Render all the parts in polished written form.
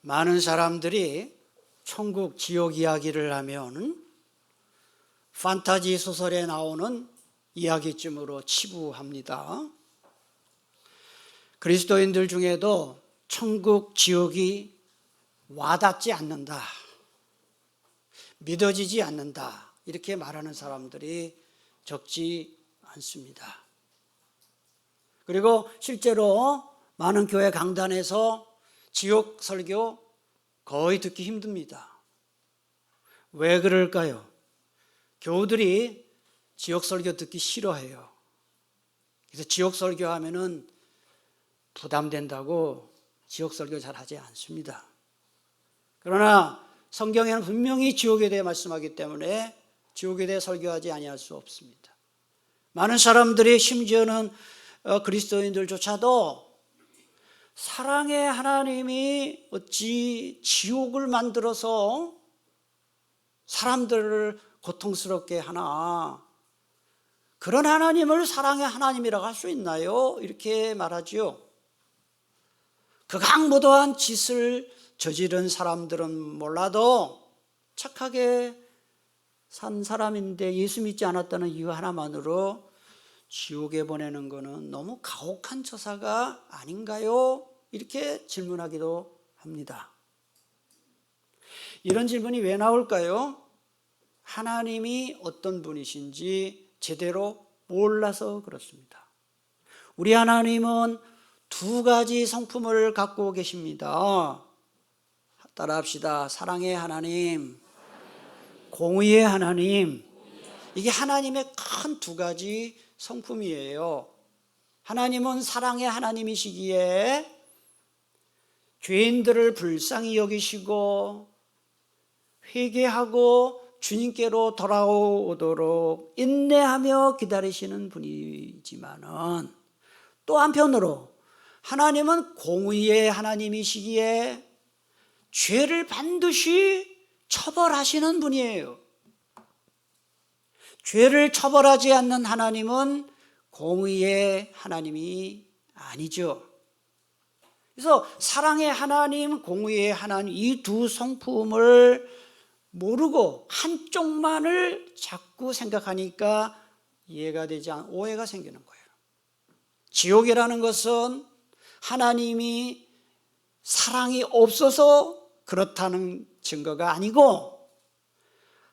많은 사람들이 천국, 지옥 이야기를 하면 판타지 소설에 나오는 이야기쯤으로 치부합니다. 그리스도인들 중에도 천국, 지옥이 와닿지 않는다, 믿어지지 않는다, 이렇게 말하는 사람들이 적지 않습니다. 그리고 실제로 많은 교회 강단에서 지옥 설교 거의 듣기 힘듭니다. 왜 그럴까요? 교우들이 지옥 설교 듣기 싫어해요. 그래서 지옥 설교하면은 부담된다고 지옥 설교 잘 하지 않습니다. 그러나 성경에는 분명히 지옥에 대해 말씀하기 때문에 지옥에 대해 설교하지 아니할 수 없습니다. 많은 사람들이, 심지어는 그리스도인들조차도 사랑의 하나님이 어찌 지옥을 만들어서 사람들을 고통스럽게 하나, 그런 하나님을 사랑의 하나님이라고 할 수 있나요? 이렇게 말하지요. 극악무도한 짓을 저지른 사람들은 몰라도 착하게 산 사람인데 예수 믿지 않았다는 이유 하나만으로 지옥에 보내는 것은 너무 가혹한 처사가 아닌가요? 이렇게 질문하기도 합니다. 이런 질문이 왜 나올까요? 하나님이 어떤 분이신지 제대로 몰라서 그렇습니다. 우리 하나님은 두 가지 성품을 갖고 계십니다. 따라합시다. 사랑의 하나님, 공의의 하나님. 이게 하나님의 큰 두 가지 성품이에요. 하나님은 사랑의 하나님이시기에 죄인들을 불쌍히 여기시고 회개하고 주님께로 돌아오도록 인내하며 기다리시는 분이지만은, 또 한편으로 하나님은 공의의 하나님이시기에 죄를 반드시 처벌하시는 분이에요. 죄를 처벌하지 않는 하나님은 공의의 하나님이 아니죠. 그래서 사랑의 하나님, 공의의 하나님, 이 두 성품을 모르고 한쪽만을 자꾸 생각하니까 이해가 되지 않고 오해가 생기는 거예요. 지옥이라는 것은 하나님이 사랑이 없어서 그렇다는 증거가 아니고,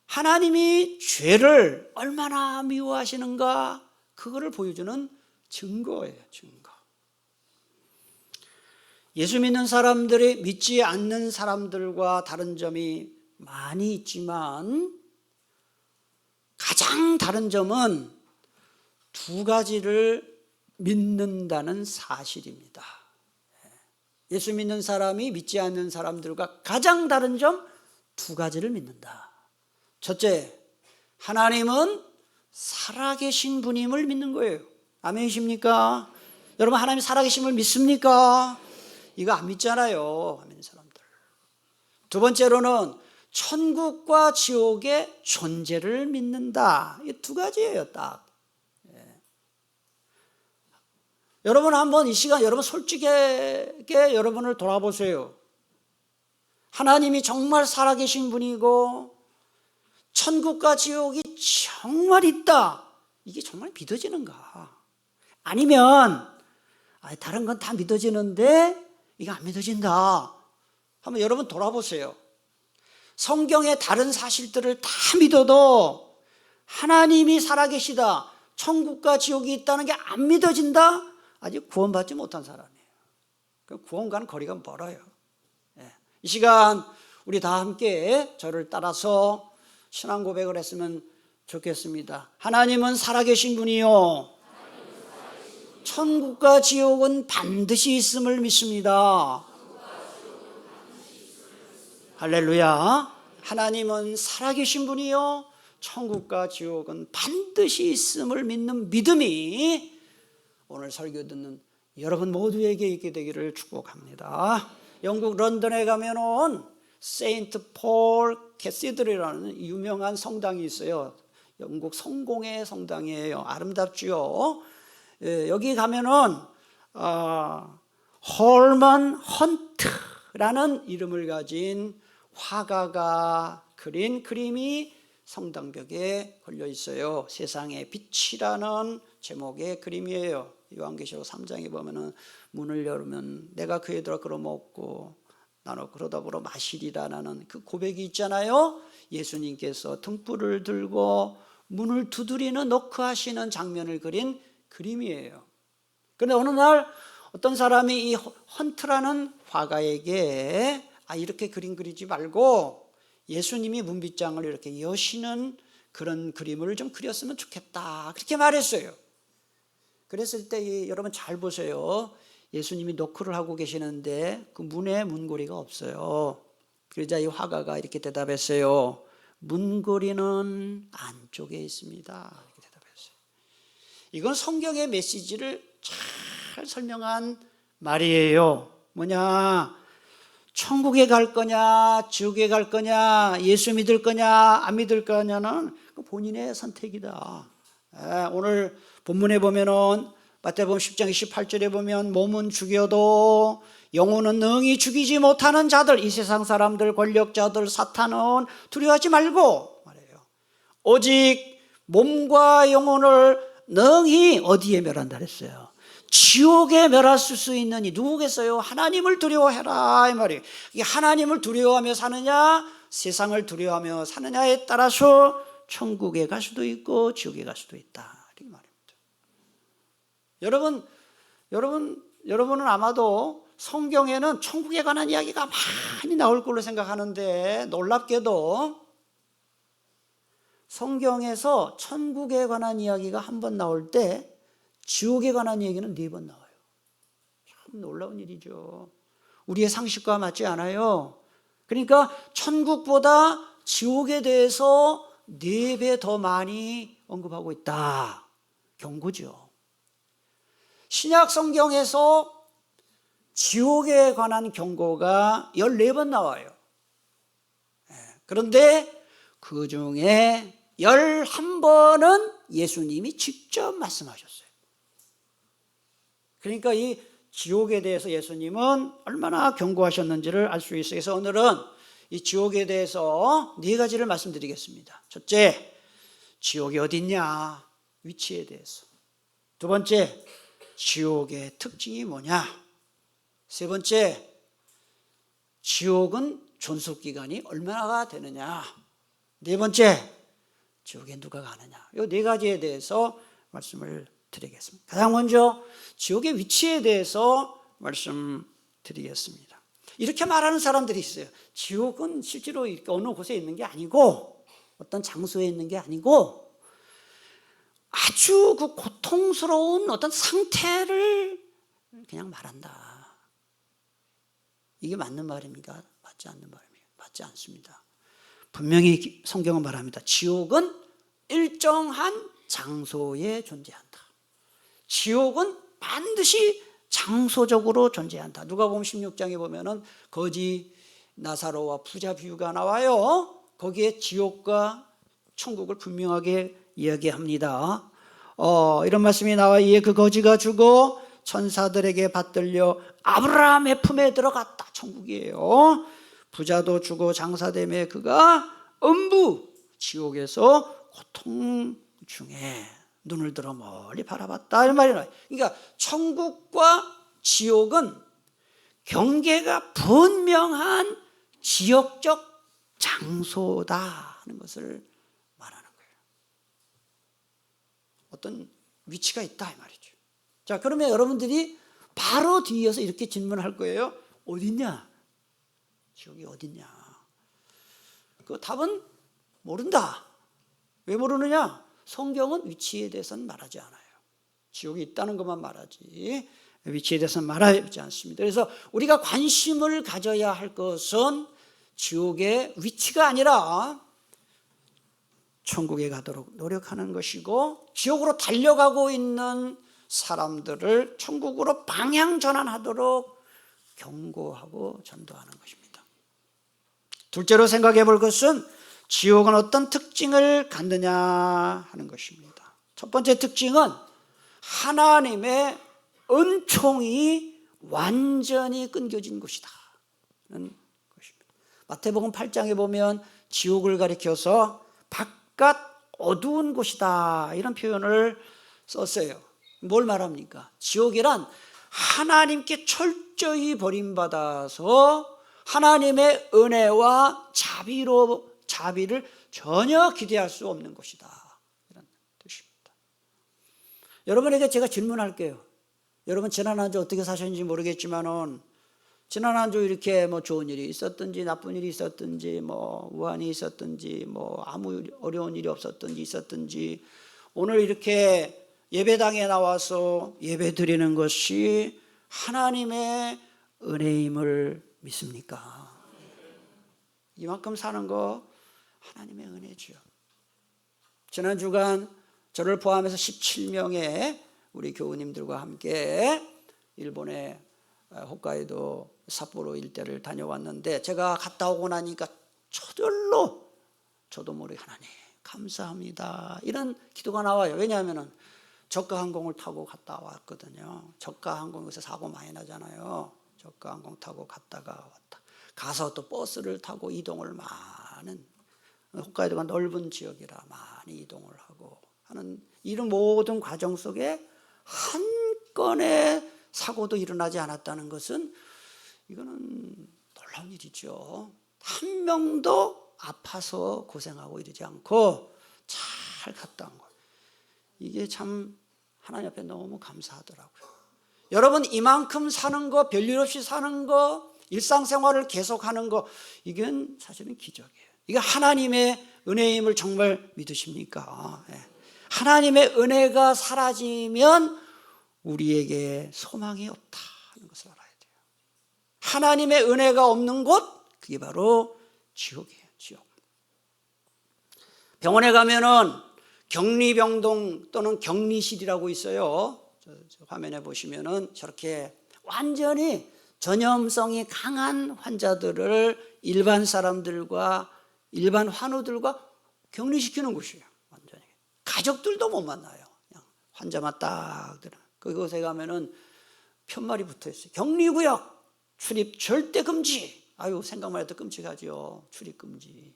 하나님이 죄를 얼마나 미워하시는가, 그거를 보여주는 증거예요. 증거. 예수 믿는 사람들이 믿지 않는 사람들과 다른 점이 많이 있지만, 가장 다른 점은 두 가지를 믿는다는 사실입니다. 예수 믿는 사람이 믿지 않는 사람들과 가장 다른 점 두 가지를 믿는다. 첫째, 하나님은 살아계신 분임을 믿는 거예요. 아멘이십니까? 여러분, 하나님 살아계심을 믿습니까? 이거 안 믿잖아요, 안 믿는 사람들. 두 번째로는 천국과 지옥의 존재를 믿는다. 이 두 가지예요, 딱. 여러분, 한번 이 시간 여러분 솔직하게 여러분을 돌아보세요. 하나님이 정말 살아계신 분이고 천국과 지옥이 정말 있다, 이게 정말 믿어지는가? 아니면 다른 건 다 믿어지는데 이거 안 믿어진다. 한번 여러분 돌아보세요. 성경의 다른 사실들을 다 믿어도 하나님이 살아계시다, 천국과 지옥이 있다는 게 안 믿어진다? 아직 구원받지 못한 사람이에요. 구원과는 거리가 멀어요. 이 시간 우리 다 함께 저를 따라서 신앙 고백을 했으면 좋겠습니다. 하나님은 살아계신 분이요, 천국과 지옥은 반드시 있음을 믿습니다. 할렐루야. 하나님은 살아계신 분이요, 천국과 지옥은 반드시 있음을 믿는 믿음이 오늘 설교 듣는 여러분 모두에게 있게 되기를 축복합니다. 영국 런던에 가면은 세인트 폴 캐시드럴이라는 유명한 성당이 있어요. 영국 성공의 성당이에요. 아름답지요. 여기 가면은 홀먼 헌트라는 라는 이름을 가진 화가가 그린 그림이 성당벽에 걸려 있어요. 세상의 빛이라는 제목의 그림이에요. 요한계시록 3장에 보면은 문을 열면 내가 그에 들어 걸어 먹고 나눠 그러다 보러 마시리라는 그 고백이 있잖아요. 예수님께서 등불을 들고 문을 두드리는 노크하시는 장면을 그린 그림이에요. 그런데 어느 날 어떤 사람이 이 헌트라는 화가에게 이렇게 그림 그리지 말고 예수님이 문빗장을 이렇게 여시는 그런 그림을 좀 그렸으면 좋겠다, 그렇게 말했어요. 그랬을 때 여러분 잘 보세요. 예수님이 노크를 하고 계시는데 그 문에 문고리가 없어요. 그러자 이 화가가 이렇게 대답했어요. 문고리는 안쪽에 있습니다, 이렇게 대답했어요. 이건 성경의 메시지를 잘 설명한 말이에요. 뭐냐, 천국에 갈 거냐 지옥에 갈 거냐, 예수 믿을 거냐 안 믿을 거냐는 본인의 선택이다. 오늘 본문에 보면은 마태복음 10장 28절에 보면 몸은 죽여도 영혼은 능히 죽이지 못하는 자들, 이 세상 사람들, 권력자들, 사탄은 두려워하지 말고 말해요. 오직 몸과 영혼을 능히 어디에 멸한다 그랬어요? 지옥에 멸하실 수 있는 이 누구겠어요? 하나님을 두려워해라, 이 말이에요. 이게 하나님을 두려워하며 사느냐 세상을 두려워하며 사느냐에 따라서 천국에 갈 수도 있고 지옥에 갈 수도 있다, 이렇게 말입니다. 여러분은 아마도 성경에는 천국에 관한 이야기가 많이 나올 걸로 생각하는데 놀랍게도 성경에서 천국에 관한 이야기가 한 번 나올 때 지옥에 관한 얘기는 4번 나와요. 참 놀라운 일이죠. 우리의 상식과 맞지 않아요. 그러니까 천국보다 지옥에 대해서 4배 더 많이 언급하고 있다, 경고죠. 신약 성경에서 지옥에 관한 경고가 14번 나와요. 그런데 그 중에 11번은 예수님이 직접 말씀하셨어요. 그러니까 이 지옥에 대해서 예수님은 얼마나 경고하셨는지를 알 수 있어요. 그래서 오늘은 이 지옥에 대해서 4가지를 말씀드리겠습니다. 첫째, 지옥이 어디 있냐, 위치에 대해서. 두 번째, 지옥의 특징이 뭐냐. 세 번째, 지옥은 존속기간이 얼마나 되느냐. 네 번째, 지옥에 누가 가느냐. 이 4가지에 대해서 말씀을 드리겠습니다. 가장 먼저 지옥의 위치에 대해서 말씀드리겠습니다. 이렇게 말하는 사람들이 있어요. 지옥은 실제로 이렇게 어느 곳에 있는 게 아니고, 어떤 장소에 있는 게 아니고, 아주 그 고통스러운 어떤 상태를 그냥 말한다. 이게 맞는 말입니까? 맞지 않는 말입니까? 맞지 않습니다. 분명히 성경은 말합니다. 지옥은 일정한 장소에 존재한다. 지옥은 반드시 장소적으로 존재한다. 누가복음 16장에 보면은 거지 나사로와 부자 비유가 나와요. 거기에 지옥과 천국을 분명하게 이야기합니다. 이런 말씀이 나와. 이에 그 거지가 죽어 천사들에게 받들려 아브라함의 품에 들어갔다. 천국이에요. 부자도 죽어 장사되매 그가 음부 지옥에서 고통 중에 눈을 들어 멀리 바라봤다, 이런 말이 나와요. 그러니까 천국과 지옥은 경계가 분명한 지역적 장소다 하는 것을 말하는 거예요. 어떤 위치가 있다, 이 말이죠. 자, 그러면 여러분들이 바로 뒤이어서 이렇게 질문할 거예요. 어딨냐? 지옥이 어딨냐? 그 답은 모른다. 왜 모르느냐? 성경은 위치에 대해서는 말하지 않아요. 지옥이 있다는 것만 말하지 위치에 대해서는 말하지 않습니다. 그래서 우리가 관심을 가져야 할 것은 지옥의 위치가 아니라 천국에 가도록 노력하는 것이고, 지옥으로 달려가고 있는 사람들을 천국으로 방향 전환하도록 경고하고 전도하는 것입니다. 둘째로 생각해 볼 것은 지옥은 어떤 특징을 갖느냐 하는 것입니다. 첫 번째 특징은 하나님의 은총이 완전히 끊겨진 곳이다. 것입니다. 마태복음 8장에 보면 지옥을 가리켜서 바깥 어두운 곳이다 이런 표현을 썼어요. 뭘 말합니까? 지옥이란 하나님께 철저히 버림받아서 하나님의 은혜와 자비를 전혀 기대할 수 없는 곳이다 이런 뜻입니다. 여러분에게 제가 질문할게요. 여러분 지난 한 주 어떻게 사셨는지 모르겠지만은 지난 한 주 이렇게 뭐 좋은 일이 있었든지 나쁜 일이 있었든지 뭐 우환이 있었든지 뭐 아무 어려운 일이 있었든지 오늘 이렇게 예배당에 나와서 예배 드리는 것이 하나님의 은혜임을 믿습니까? 이만큼 사는 거 하나님의 은혜죠. 지난 주간 저를 포함해서 17명의 우리 교우님들과 함께 일본의 홋카이도 삿포로 일대를 다녀왔는데 제가 갔다 오고 나니까 저절로 저도 모르게 하나님 감사합니다 이런 기도가 나와요. 왜냐하면 저가 항공을 타고 갔다 왔거든요. 저가 항공에서 사고 많이 나잖아요. 저가 항공 타고 갔다가 왔다. 가서 또 버스를 타고 이동을 많은 홋카이도가 넓은 지역이라 많이 이동을 하고 하는 이런 모든 과정 속에 한 건의 사고도 일어나지 않았다는 것은 이거는 놀라운 일이죠. 한 명도 아파서 고생하고 이러지 않고 잘 갔다 온 거예요. 이게 참 하나님 앞에 너무 감사하더라고요. 여러분 이만큼 사는 거, 별일 없이 사는 거, 일상생활을 계속하는 거 이건 사실은 기적이에요. 이게 하나님의 은혜임을 정말 믿으십니까? 하나님의 은혜가 사라지면 우리에게 소망이 없다는 것을 알아야 돼요. 하나님의 은혜가 없는 곳 그게 바로 지옥이에요. 지옥. 병원에 가면은 격리병동 또는 격리실이라고 있어요. 저 화면에 보시면은 저렇게 완전히 전염성이 강한 환자들을 일반 사람들과 일반 환우들과 격리시키는 곳이에요. 완전히 가족들도 못 만나요. 그냥 환자만 딱 들어. 그곳에 가면은 편말이 붙어 있어요. 격리구역 출입 절대 금지. 아유 생각만 해도 끔찍하죠. 출입 금지.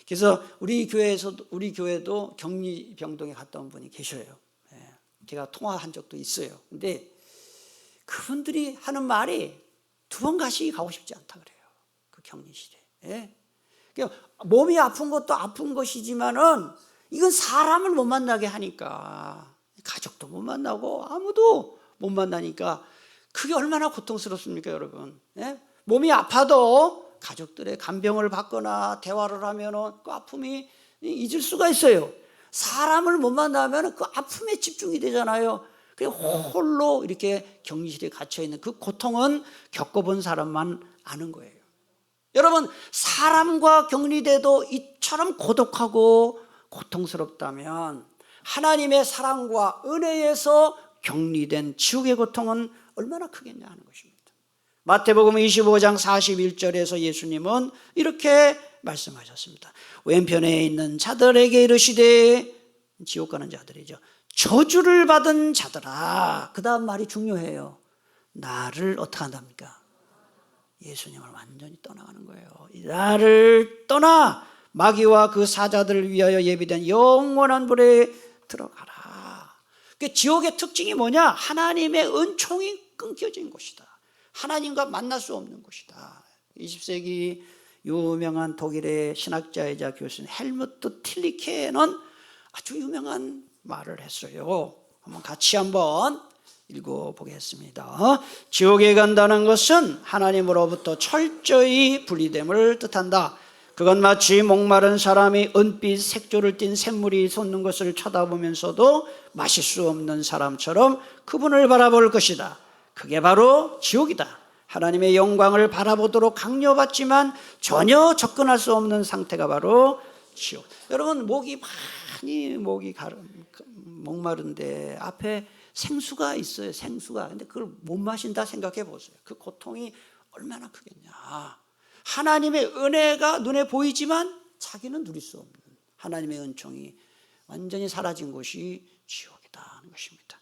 그래서 우리 교회도 격리병동에 갔다 온 분이 계셔요. 제가 통화한 적도 있어요. 근데 그분들이 하는 말이 두 번 가고 싶지 않다 그래요. 그 격리실에. 그러니까 몸이 아픈 것도 아픈 것이지만은 이건 사람을 못 만나게 하니까 가족도 못 만나고 아무도 못 만나니까 그게 얼마나 고통스럽습니까, 여러분? 몸이 아파도 가족들의 간병을 받거나 대화를 하면은 그 아픔이 잊을 수가 있어요. 사람을 못 만나면 그 아픔에 집중이 되잖아요. 홀로 이렇게 격리실에 갇혀 있는 그 고통은 겪어본 사람만 아는 거예요. 여러분, 사람과 격리돼도 이처럼 고독하고 고통스럽다면 하나님의 사랑과 은혜에서 격리된 지옥의 고통은 얼마나 크겠냐 하는 것입니다. 마태복음 25장 41절에서 예수님은 이렇게 말씀하셨습니다. 왼편에 있는 자들에게 이르시되, 지옥 가는 자들이죠, 저주를 받은 자들아. 그 다음 말이 중요해요. 나를 어떻게 한답니까? 예수님을 완전히 떠나가는 거예요. 나를 떠나 마귀와 그 사자들을 위하여 예비된 영원한 불에 들어가라. 그 지옥의 특징이 뭐냐? 하나님의 은총이 끊겨진 곳이다. 하나님과 만날 수 없는 곳이다. 20세기 유명한 독일의 신학자이자 교수인 헬무트 틸리케는 아주 유명한 말을 했어요. 같이 한번 읽어보겠습니다. 지옥에 간다는 것은 하나님으로부터 철저히 분리됨을 뜻한다. 그건 마치 목마른 사람이 은빛 색조를 띤 샘물이 솟는 것을 쳐다보면서도 마실 수 없는 사람처럼 그분을 바라볼 것이다. 그게 바로 지옥이다. 하나님의 영광을 바라보도록 강요받지만 전혀 접근할 수 없는 상태가 바로 지옥. 여러분, 목이 목마른데 앞에 생수가 있어요. 생수가. 근데 그걸 못 마신다 생각해 보세요. 그 고통이 얼마나 크겠냐. 하나님의 은혜가 눈에 보이지만 자기는 누릴 수 없는 하나님의 은총이 완전히 사라진 곳이 지옥이다 하는 것입니다.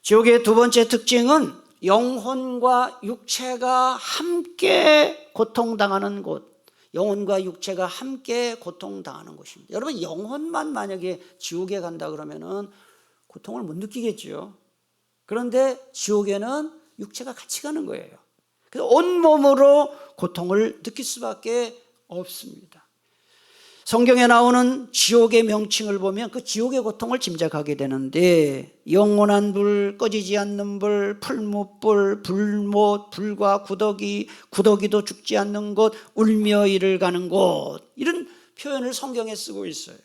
지옥의 두 번째 특징은 영혼과 육체가 함께 고통당하는 곳, 영혼과 육체가 함께 고통당하는 곳입니다. 여러분, 영혼만 만약에 지옥에 간다 그러면은 고통을 못 느끼겠죠. 그런데 지옥에는 육체가 같이 가는 거예요. 그래서 온몸으로 고통을 느낄 수밖에 없습니다. 성경에 나오는 지옥의 명칭을 보면 그 지옥의 고통을 짐작하게 되는데, 영원한 불, 꺼지지 않는 불, 풀무불, 불못, 불과 구더기, 구더기도 죽지 않는 곳, 울며 이를 가는 곳, 이런 표현을 성경에 쓰고 있어요.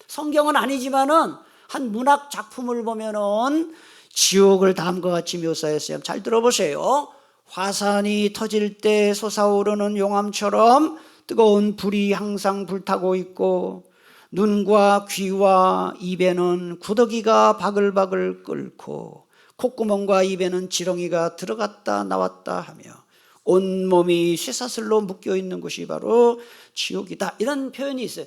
성경은 아니지만은 한 문학 작품을 보면은 지옥을 다음과 같이 묘사했어요. 잘 들어보세요. 화산이 터질 때 솟아오르는 용암처럼 뜨거운 불이 항상 불타고 있고, 눈과 귀와 입에는 구더기가 바글바글 끓고, 콧구멍과 입에는 지렁이가 들어갔다 나왔다 하며 온몸이 쇠사슬로 묶여있는 곳이 바로 지옥이다. 이런 표현이 있어요.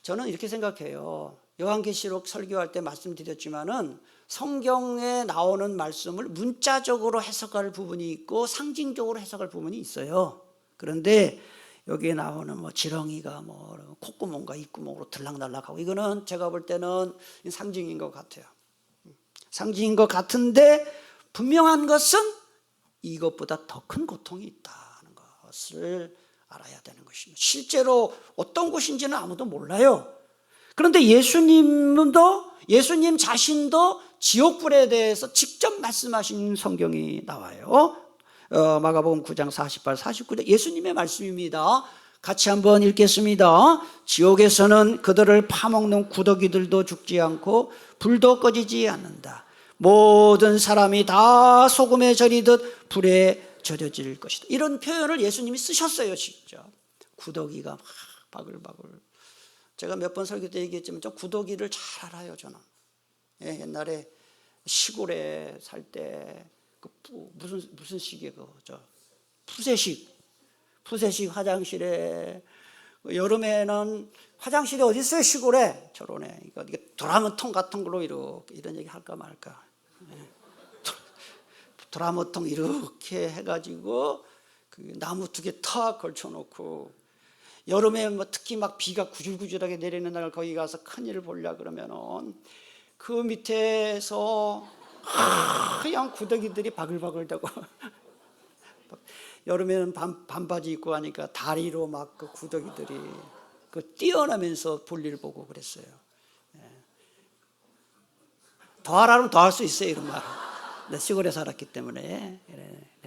저는 이렇게 생각해요. 요한계시록 설교할 때 말씀드렸지만은 성경에 나오는 말씀을 문자적으로 해석할 부분이 있고 상징적으로 해석할 부분이 있어요. 그런데 여기에 나오는 뭐 지렁이가 뭐 콧구멍과 입구멍으로 들락날락하고, 이거는 제가 볼 때는 상징인 것 같아요. 상징인 것 같은데 분명한 것은 이것보다 더 큰 고통이 있다는 것을 알아야 되는 것입니다. 실제로 어떤 곳인지는 아무도 몰라요. 그런데 예수님 자신도 지옥불에 대해서 직접 말씀하신 성경이 나와요. 마가복음 9장 48, 49절 예수님의 말씀입니다. 같이 한번 읽겠습니다. 지옥에서는 그들을 파먹는 구더기들도 죽지 않고 불도 꺼지지 않는다. 모든 사람이 다 소금에 절이듯 불에 절여질 것이다. 이런 표현을 예수님이 쓰셨어요. 직접 구더기가 막 바글바글. 제가 몇 번 설교 때 얘기했지만 저 구더기를 잘 알아요. 저는 옛날에 시골에 살 때 무슨 식이에요? 푸세식 화장실에, 여름에는 화장실이 어디 있어요? 시골에 철원에. 이게 도라무통 같은 걸로 이렇게, 이런 얘기 할까 말까. 도라무통 이렇게 해가지고 그 나무 2개 탁 걸쳐놓고, 여름에 뭐 특히 막 비가 구질구질하게 내리는 날 거기 가서 큰일을 보려 그러면은 그 밑에서 하얀 구더기들이 바글바글대고 여름에는 반바지 입고 하니까 다리로 막 그 구더기들이 그 뛰어나면서 볼일 보고 그랬어요. 더 하라면 더 할 수 있어요, 이런 말. 내 시골에 살았기 때문에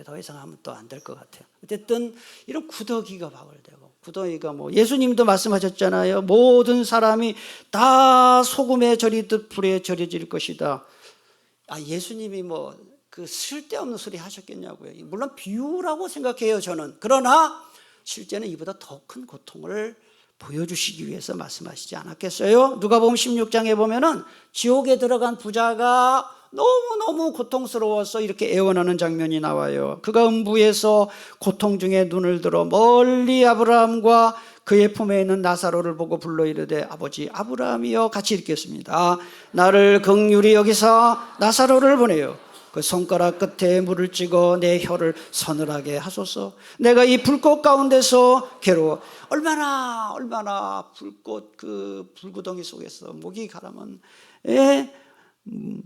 더 이상 하면 또 안 될 것 같아요. 어쨌든 이런 구더기가 바글대고, 구더기가 뭐 예수님도 말씀하셨잖아요. 모든 사람이 다 소금에 절이듯 불에 절여질 것이다. 예수님이 뭐 그 쓸데없는 소리 하셨겠냐고요. 물론 비유라고 생각해요, 저는. 그러나 실제는 이보다 더 큰 고통을 보여주시기 위해서 말씀하시지 않았겠어요? 누가복음 16장에 보면은 지옥에 들어간 부자가 너무너무 고통스러워서 이렇게 애원하는 장면이 나와요. 그가 음부에서 고통 중에 눈을 들어 멀리 아브라함과 그의 품에 있는 나사로를 보고 불러 이르되 아버지 아브라함이여, 같이 읽겠습니다. 나를 긍휼히 여기사 나사로를 보내요. 그 손가락 끝에 물을 찍어 내 혀를 서늘하게 하소서. 내가 이 불꽃 가운데서 괴로워. 얼마나 불꽃 그 불구덩이 속에서 목이 가라면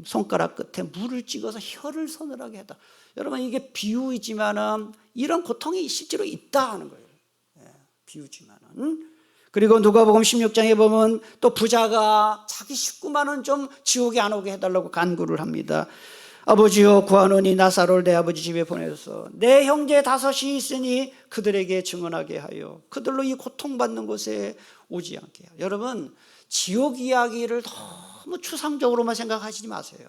손가락 끝에 물을 찍어서 혀를 서늘하게 하다. 여러분, 이게 비유이지만은 이런 고통이 실제로 있다 하는 거예요. 비유지만은. 그리고 누가복음 16장에 보면 또 부자가 자기 식구만은 좀 지옥에 안 오게 해달라고 간구를 합니다. 아버지여, 구하노니 나사로를 내 아버지 집에 보내서 내 형제 5이 있으니 그들에게 증언하게 하여 그들로 이 고통받는 곳에 오지 않게 하여. 여러분, 지옥 이야기를 너무 추상적으로만 생각하시지 마세요.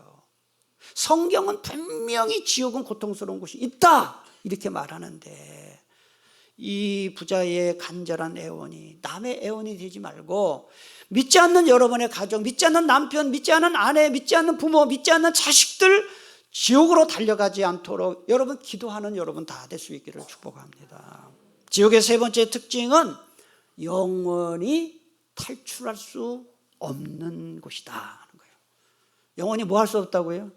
성경은 분명히 지옥은 고통스러운 곳이 있다 이렇게 말하는데, 이 부자의 간절한 애원이 남의 애원이 되지 말고, 믿지 않는 여러분의 가족, 믿지 않는 남편, 믿지 않는 아내, 믿지 않는 부모, 믿지 않는 자식들 지옥으로 달려가지 않도록 여러분 기도하는 여러분 다 될 수 있기를 축복합니다. 지옥의 세 번째 특징은 영원히 탈출할 수 없는 곳이다 하는 거예요. 영원히 뭐 할 수 없다고요?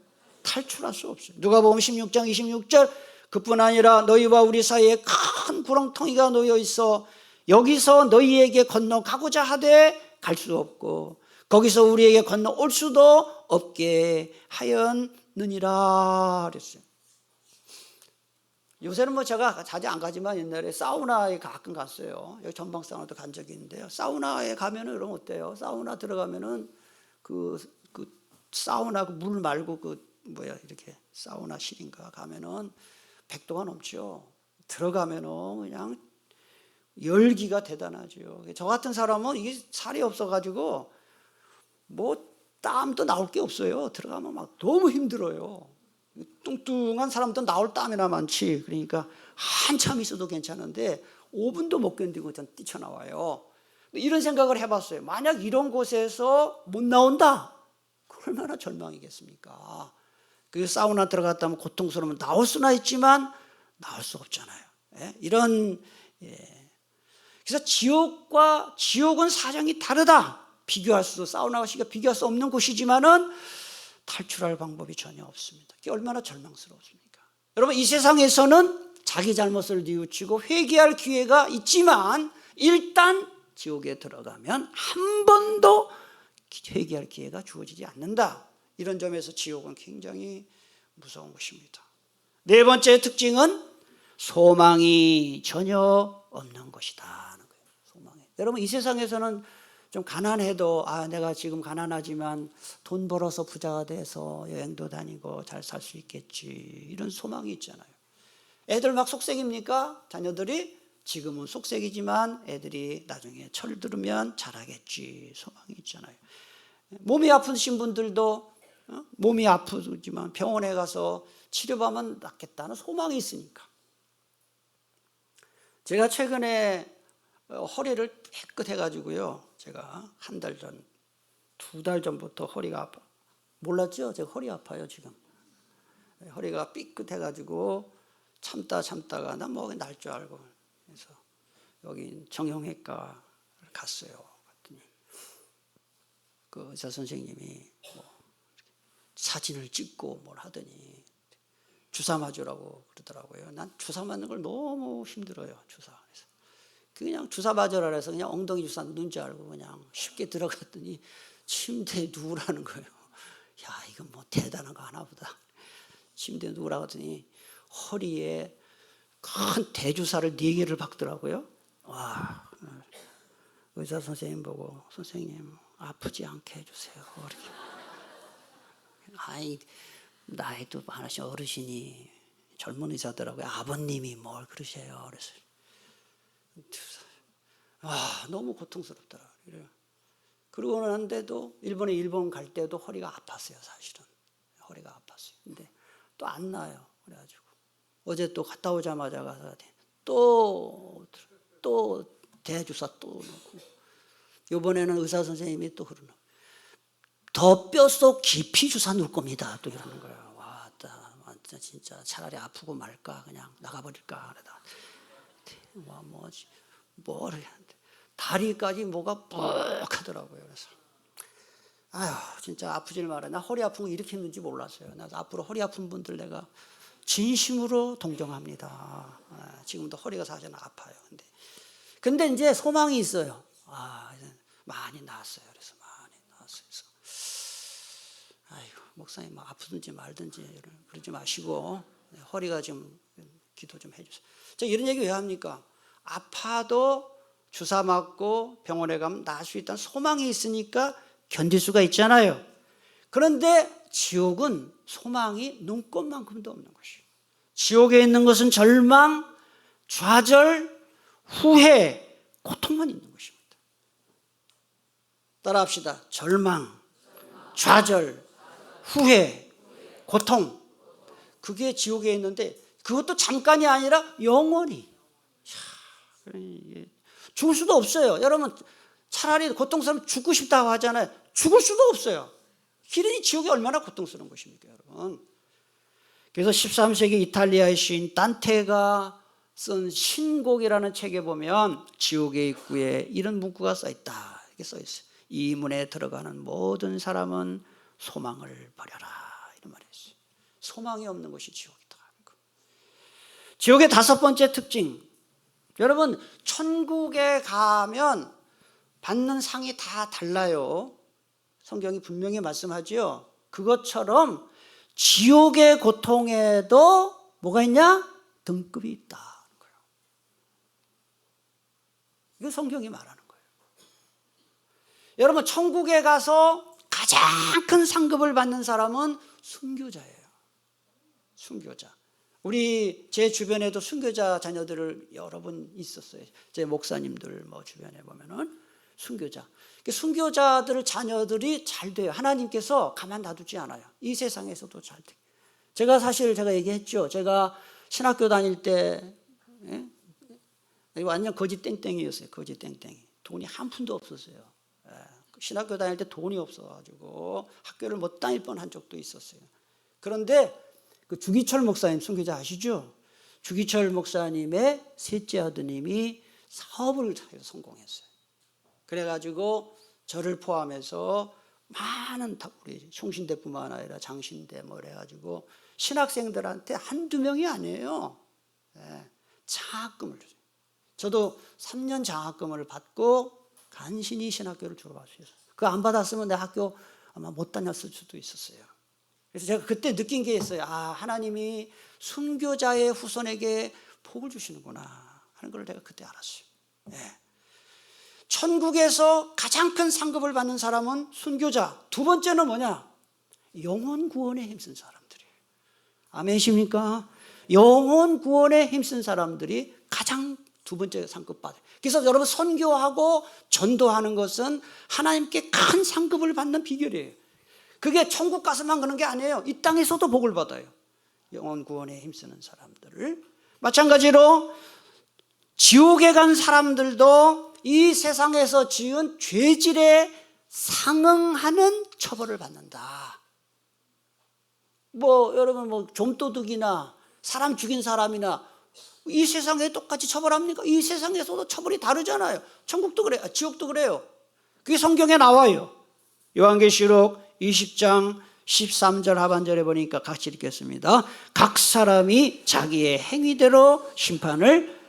탈출할 수 없어요. 누가복음 16장 26절 그뿐 아니라 너희와 우리 사이에 큰 구렁텅이가 놓여 있어 여기서 너희에게 건너가고자 하되 갈 수 없고 거기서 우리에게 건너올 수도 없게 하였느니라 그랬어요. 요새는 뭐 제가 자주 안 가지만 옛날에 사우나에 가끔 갔어요. 여기 전방 사우나도 간 적이 있는데요. 사우나에 가면은 그럼 어때요? 사우나 들어가면은 그 사우나 그 물 말고 이렇게 사우나실인가 가면은 100도가 넘죠. 들어가면은 그냥 열기가 대단하죠. 저 같은 사람은 이게 살이 없어가지고 뭐 땀도 나올 게 없어요. 들어가면 막 너무 힘들어요. 뚱뚱한 사람도 나올 땀이나 많지. 그러니까 한참 있어도 괜찮은데 5분도 못 견디고 전 뛰쳐나와요. 이런 생각을 해봤어요. 만약 이런 곳에서 못 나온다? 얼마나 절망이겠습니까? 그 사우나 들어갔다면 고통스러우면 나올 수나 있지만 나올 수 없잖아요. 그래서 지옥은 사정이 다르다. 사우나와 시가 비교할 수 없는 곳이지만은 탈출할 방법이 전혀 없습니다. 그게 얼마나 절망스러웠습니까? 여러분, 이 세상에서는 자기 잘못을 뉘우치고 회개할 기회가 있지만 일단 지옥에 들어가면 한 번도 회개할 기회가 주어지지 않는다. 이런 점에서 지옥은 굉장히 무서운 것입니다. 네 번째 특징은 소망이 전혀 없는 것이다 하는 거예요. 소망이. 여러분, 이 세상에서는 좀 가난해도 내가 지금 가난하지만 돈 벌어서 부자가 돼서 여행도 다니고 잘 살 수 있겠지, 이런 소망이 있잖아요. 애들 막 속색입니까? 자녀들이 지금은 속색이지만 애들이 나중에 철들으면 잘하겠지, 소망이 있잖아요. 몸이 아프신 분들도 몸이 아프지만 병원에 가서 치료받으면 낫겠다는 소망이 있으니까. 제가 최근에 허리를 깨끗해가지고요, 제가 한 달 전, 2달 전부터 허리가 아파. 몰랐죠? 제가 허리 아파요 지금. 허리가 삐끗해가지고 참다가 나 뭐 날 줄 알고, 그래서 여기 정형외과 갔어요. 갔더니 그 의사 선생님이 뭐 사진을 찍고 뭘 하더니 주사 맞으라고 그러더라고요. 난 주사 맞는 걸 너무 힘들어요. 그래서 그냥 주사 맞으라 해서 그냥 엉덩이 주사 넣는 줄 알고 그냥 쉽게 들어갔더니 침대에 누우라는 거예요. 야, 이건 뭐 대단한 거 하나 보다. 침대에 누우라고 하더니 허리에 큰 대주사를 4개를 박더라고요. 와, 의사 선생님 보고 선생님 아프지 않게 해주세요. 아이, 나이도 많으신 어르신이 젊은 의사더라고요. 아버님이 뭘 그러세요. 그래서 너무 고통스럽더라. 그러고 나는데도 일본 갈 때도 허리가 아팠어요. 사실은 허리가 아팠어요. 근데 또 안 나요. 그래가지고 어제 또 갔다 오자마자 가서 또 대주사 또 놓고, 이번에는 의사 선생님이 또 그러는, 더 뼛속 깊이 주사 놓을 겁니다. 또 이러는 거예요. 와, 진짜 차라리 아프고 말까, 그냥 나가버릴까 그러다. 와, 뭘 하는데 다리까지 뭐가 뻑하더라고요. 그래서 진짜 아프질 말아요. 나 허리 아픈 거 이렇게 힘든지 몰랐어요. 나 앞으로 허리 아픈 분들 내가 진심으로 동정합니다. 지금도 허리가 사실은 아파요. 근데 이제 소망이 있어요. 많이 나았어요. 그래서 많이 나았어요. 그래서 목사님 막 아프든지 말든지 그러지 마시고 허리가 좀 기도 좀 해주세요. 제가 이런 얘기 왜 합니까? 아파도 주사 맞고 병원에 가면 나을 수 있다는 소망이 있으니까 견딜 수가 있잖아요. 그런데 지옥은 소망이 눈꽃만큼도 없는 것이에요. 지옥에 있는 것은 절망, 좌절, 후회, 고통만 있는 것입니다. 따라합시다. 절망, 좌절, 후회, 고통. 그게 지옥에 있는데 그것도 잠깐이 아니라 영원히. 죽을 수도 없어요. 여러분, 차라리 고통스러우면 죽고 싶다고 하잖아요. 죽을 수도 없어요. 이러니 지옥이 얼마나 고통스러운 것입니까, 여러분. 그래서 13세기 이탈리아의 시인 단테가 쓴 신곡이라는 책에 보면 지옥의 입구에 이런 문구가 써있다, 이렇게 써있어요. 이 문에 들어가는 모든 사람은 소망을 버려라, 이런 말이 있어요. 소망이 없는 것이 지옥이다. 지옥의 다섯 번째 특징, 여러분 천국에 가면 받는 상이 다 달라요. 성경이 분명히 말씀하죠. 그것처럼 지옥의 고통에도 뭐가 있냐? 등급이 있다. 이거 성경이 말하는 거예요. 여러분 천국에 가서 가장 큰 상급을 받는 사람은 순교자예요. 순교자. 우리 제 주변에도 순교자 자녀들을 여러 분 있었어요. 제 목사님들 뭐 주변에 보면은 순교자. 순교자들 자녀들이 잘 돼요. 하나님께서 가만 놔두지 않아요. 이 세상에서도 잘 돼요. 제가 얘기했죠. 제가 신학교 다닐 때 완전 거지 땡땡이였어요. 거지 땡땡이. 돈이 한 푼도 없었어요. 신학교 다닐 때 돈이 없어가지고 학교를 못 다닐 뻔한 적도 있었어요. 그런데 그 주기철 목사님 순교자 아시죠? 주기철 목사님의 셋째 아드님이 사업을 해서 성공했어요. 그래가지고 저를 포함해서 많은 우리 총신대뿐만 아니라 장신대 뭐 그래가지고 신학생들한테 한두 명이 아니에요. 장학금을 줬어요. 저도 3년 장학금을 받고 간신히 신학교를 졸업했어요. 그거 안 받았으면 내 학교 아마 못 다녔을 수도 있었어요. 그래서 제가 그때 느낀 게 있어요. 하나님이 순교자의 후손에게 복을 주시는구나 하는 걸 내가 그때 알았어요. 천국에서 가장 큰 상급을 받는 사람은 순교자. 두 번째는 뭐냐? 영혼 구원에 힘쓴 사람들이에요. 아멘이십니까? 영혼 구원에 힘쓴 사람들이 가장 두 번째 상급 받아요. 그래서 여러분 선교하고 전도하는 것은 하나님께 큰 상급을 받는 비결이에요. 그게 천국 가서만 그런 게 아니에요. 이 땅에서도 복을 받아요. 영혼 구원에 힘쓰는 사람들을. 마찬가지로 지옥에 간 사람들도 이 세상에서 지은 죄질에 상응하는 처벌을 받는다. 여러분 좀도둑이나 사람 죽인 사람이나 이 세상에 똑같이 처벌합니까? 이 세상에서도 처벌이 다르잖아요. 천국도 그래요. 지옥도 그래요. 그게 성경에 나와요. 요한계시록 20장 13절 하반절에 보니까 같이 읽겠습니다. 각 사람이 자기의 행위대로 심판을,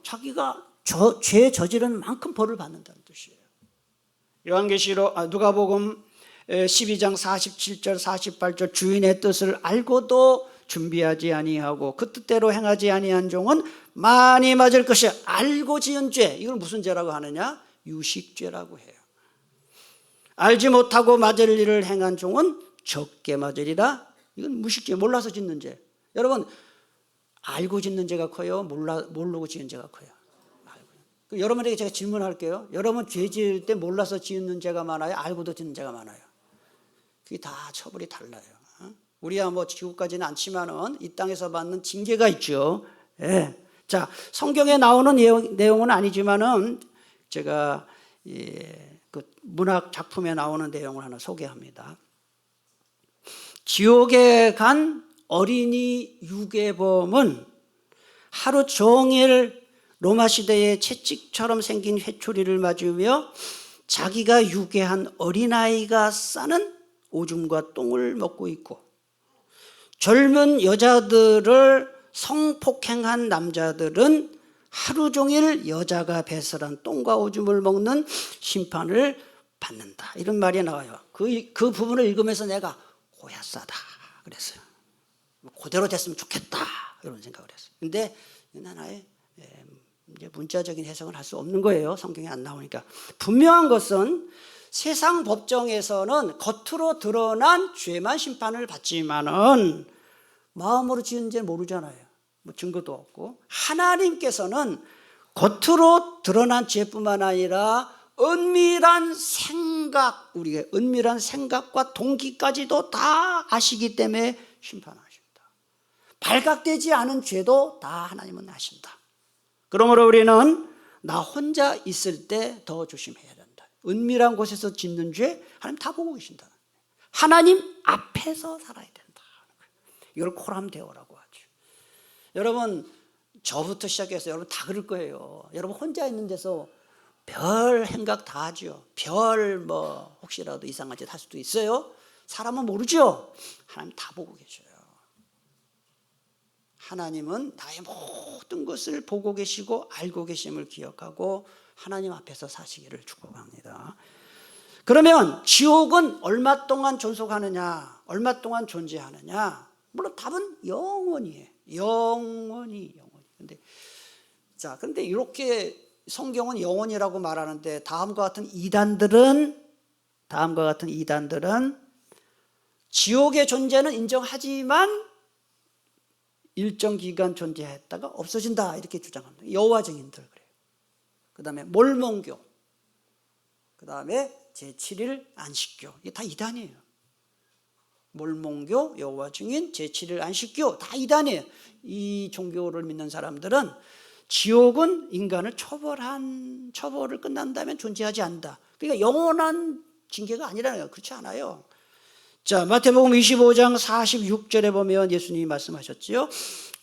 자기가 죄 저지른 만큼 벌을 받는다는 뜻이에요. 누가복음 12장 47절 48절 주인의 뜻을 알고도 준비하지 아니하고 그 뜻대로 행하지 아니한 종은 많이 맞을 것이야. 알고 지은 죄, 이걸 무슨 죄라고 하느냐? 유식죄라고 해요. 알지 못하고 맞을 일을 행한 종은 적게 맞으리라. 이건 무식죄, 몰라서 짓는 죄. 여러분 알고 짓는 죄가 커요? 모르고 지은 죄가 커요? 여러분에게 제가 질문할게요. 여러분 죄 지을 때 몰라서 짓는 죄가 많아요? 알고도 짓는 죄가 많아요? 그게 다 처벌이 달라요. 우리야 지옥까지는 않지만은 이 땅에서 받는 징계가 있죠. 자, 성경에 나오는 내용은 아니지만은 제가 그 문학 작품에 나오는 내용을 하나 소개합니다. 지옥에 간 어린이 유괴범은 하루 종일 로마 시대의 채찍처럼 생긴 회초리를 맞으며 자기가 유괴한 어린아이가 싸는 오줌과 똥을 먹고 있고, 젊은 여자들을 성폭행한 남자들은 하루 종일 여자가 배설한 똥과 오줌을 먹는 심판을 받는다. 이런 말이 나와요. 그 부분을 읽으면서 내가 고야싸다 그랬어요. 그대로 됐으면 좋겠다 이런 생각을 했어요. 근데 하나의 이제 문자적인 해석은 할 수 없는 거예요. 성경에 안 나오니까. 분명한 것은 세상 법정에서는 겉으로 드러난 죄만 심판을 받지만은 마음으로 지은 죄 모르잖아요. 증거도 없고. 하나님께서는 겉으로 드러난 죄뿐만 아니라 은밀한 생각, 우리의 은밀한 생각과 동기까지도 다 아시기 때문에 심판하십니다. 발각되지 않은 죄도 다 하나님은 아신다. 그러므로 우리는 나 혼자 있을 때 더 조심해야 된다. 은밀한 곳에서 짓는 죄 하나님 다 보고 계신다. 하나님 앞에서 살아야 된다. 이걸 코람데오라고 하죠. 여러분 저부터 시작해서 여러분 다 그럴 거예요. 여러분 혼자 있는 데서 별 생각 다 하죠. 별 혹시라도 이상한 짓 할 수도 있어요. 사람은 모르죠. 하나님 다 보고 계셔요. 하나님은 나의 모든 것을 보고 계시고 알고 계심을 기억하고 하나님 앞에서 사시기를 축복합니다. 그러면 지옥은 얼마 동안 존속하느냐, 얼마 동안 존재하느냐? 물론 답은 영원이에요. 영원히. 근데 이렇게 성경은 영원이라고 말하는데 다음과 같은 이단들은 지옥의 존재는 인정하지만 일정 기간 존재했다가 없어진다 이렇게 주장합니다. 여호와 증인들 그래요. 그다음에 몰몬교, 그다음에 제7일 안식교, 이게 다 이단이에요. 몰몬교, 여호와 증인, 제7일 안식교 다 이단이에요. 이 종교를 믿는 사람들은 지옥은 인간을 처벌을 끝난다면 존재하지 않는다. 그러니까 영원한 징계가 아니라는 거예요. 그렇지 않아요. 자, 마태복음 25장 46절에 보면 예수님이 말씀하셨죠.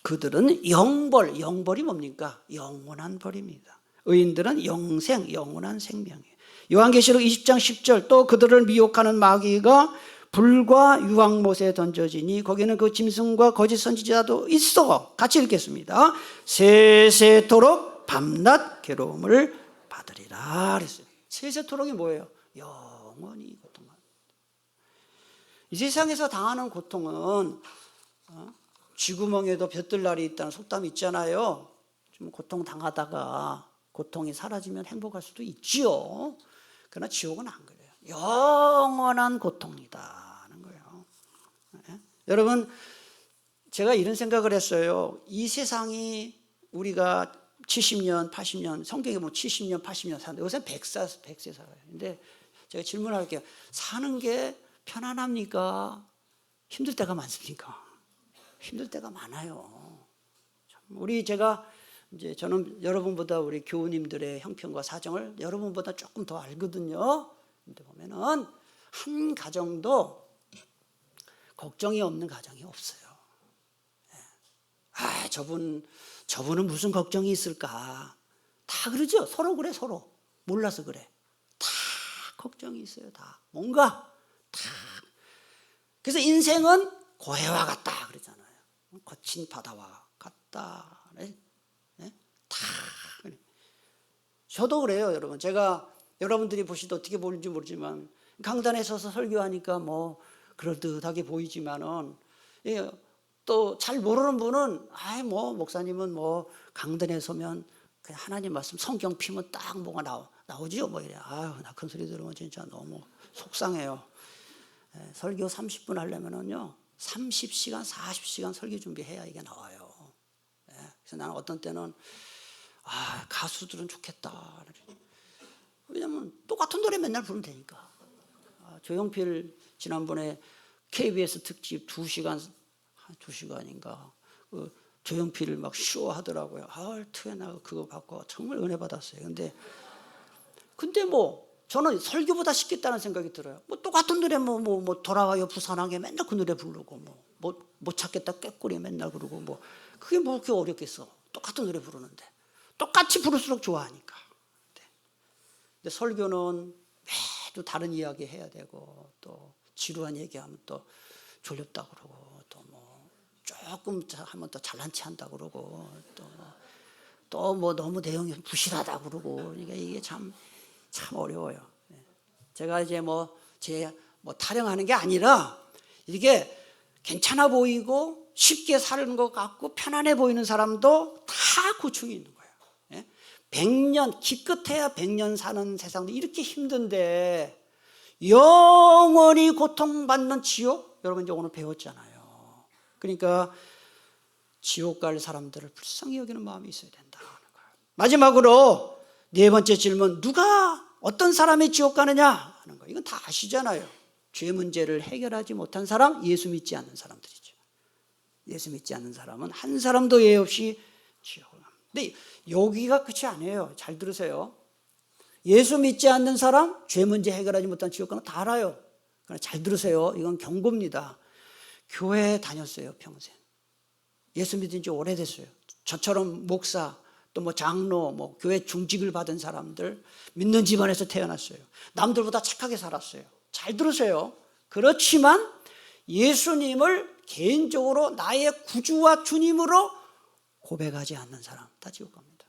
그들은 영벌이 뭡니까? 영원한 벌입니다. 의인들은 영원한 생명이에요. 요한계시록 20장 10절, 또 그들을 미혹하는 마귀가 불과 유황못에 던져지니 거기는 그 짐승과 거짓 선지자도 있어. 같이 읽겠습니다. 세세토록 밤낮 괴로움을 받으리라 그랬어요. 세세토록이 뭐예요? 영원히 고통받는다. 이 세상에서 당하는 고통은 쥐구멍에도 볕들날이 있다는 속담이 있잖아요. 좀 고통 당하다가 고통이 사라지면 행복할 수도 있지요. 그러나 지옥은 안 그래요. 영원한 고통이다는 거예요. 네? 여러분, 제가 이런 생각을 했어요. 이 세상이 우리가 70년, 80년, 성경에 보면 70년, 80년 사는데 요새 100세 살아요. 근데 제가 질문할게요. 사는 게 편안합니까? 힘들 때가 많습니까? 힘들 때가 많아요. 저는 여러분보다 우리 교우님들의 형편과 사정을 여러분보다 조금 더 알거든요. 근데 보면은 한 가정도 걱정이 없는 가정이 없어요. 저분은 무슨 걱정이 있을까? 다 그러죠. 서로 그래, 서로. 몰라서 그래. 다 걱정이 있어요. 다. 뭔가 다. 그래서 인생은 고해와 같다 그러잖아요. 거친 바다와 같다. 다 그래. 저도 그래요, 여러분. 제가 여러분들이 보시도 어떻게 보는지 모르지만 강단에 서서 설교하니까 뭐 그럴듯하게 보이지만은 또 잘 모르는 분은 목사님은 뭐 강단에 서면 그냥 하나님 말씀 성경 피면 딱 뭐가 나오지요, 뭐 이래. 나 큰 소리 들으면 진짜 너무 속상해요. 설교 30분 하려면은요 30시간, 40시간 설교 준비해야 이게 나와요. 그래서 나는 어떤 때는 가수들은 좋겠다. 왜냐면 똑같은 노래 맨날 부르면 되니까. 조용필 지난번에 KBS 특집 2시간인가 조용필을 막 쇼하더라고요. 트에나 그거 받고 정말 은혜 받았어요. 근데 저는 설교보다 쉽겠다는 생각이 들어요. 똑같은 노래 돌아와요 부산항에 맨날 그 노래 부르고 못 찾겠다 꾀꼬리 맨날 부르고 그게 그렇게 어렵겠어. 똑같은 노래 부르는데 똑같이 부를수록 좋아하니까. 근데 설교는 매주 다른 이야기 해야 되고 또 지루한 얘기하면 또 졸렵다 그러고 또 조금 하면 또 잘난 체 한다 그러고 또 너무 내용이 부실하다 그러고 이게 참 어려워요. 제가 이제 타령하는 게 아니라 이게 괜찮아 보이고 쉽게 사는 것 같고 편안해 보이는 사람도 다 고충이 있는 거예요. 100년, 기껏해야 100년 사는 세상도 이렇게 힘든데 영원히 고통받는 지옥? 여러분 이제 오늘 배웠잖아요. 그러니까 지옥 갈 사람들을 불쌍히 여기는 마음이 있어야 된다는 거예요. 마지막으로 네 번째 질문, 어떤 사람이 지옥 가느냐 하는 거예요. 이건 다 아시잖아요. 죄 문제를 해결하지 못한 사람, 예수 믿지 않는 사람들이죠. 예수 믿지 않는 사람은 한 사람도 예외 없이 지옥을 갑니다. 근데 여기가 끝이 아니에요. 잘 들으세요. 예수 믿지 않는 사람, 죄 문제 해결하지 못한 지옥 가는 다 알아요. 그러나 잘 들으세요. 이건 경고입니다. 교회에 다녔어요, 평생. 예수 믿은 지 오래됐어요. 저처럼 목사, 또 장로, 교회 중직을 받은 사람들, 믿는 집안에서 태어났어요. 남들보다 착하게 살았어요. 잘 들으세요. 그렇지만 예수님을 개인적으로 나의 구주와 주님으로 고백하지 않는 사람 다 지옥 갑니다.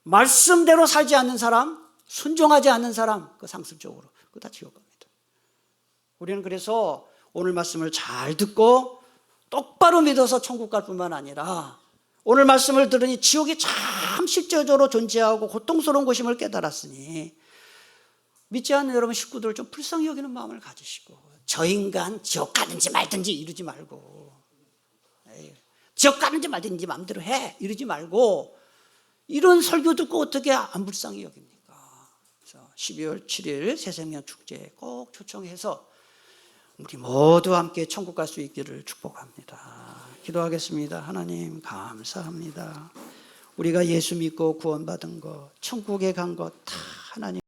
말씀대로 살지 않는 사람, 순종하지 않는 사람, 그 상습적으로 그거 다 지옥 갑니다. 우리는 그래서 오늘 말씀을 잘 듣고 똑바로 믿어서 천국 갈 뿐만 아니라 오늘 말씀을 들으니 지옥이 참 실제적으로 존재하고 고통스러운 곳임을 깨달았으니 믿지 않는 여러분 식구들 좀 불쌍히 여기는 마음을 가지시고 저 인간 지옥 가든지 말든지 이러지 말고 지옥 가든지 말든지 마음대로 해 이러지 말고 이런 설교 듣고 어떻게 안 불쌍히 여깁니까? 그래서 12월 7일 새생명 축제에 꼭 초청해서 우리 모두 함께 천국 갈 수 있기를 축복합니다. 기도하겠습니다. 하나님 감사합니다. 우리가 예수 믿고 구원받은 것, 천국에 간 것 다 하나님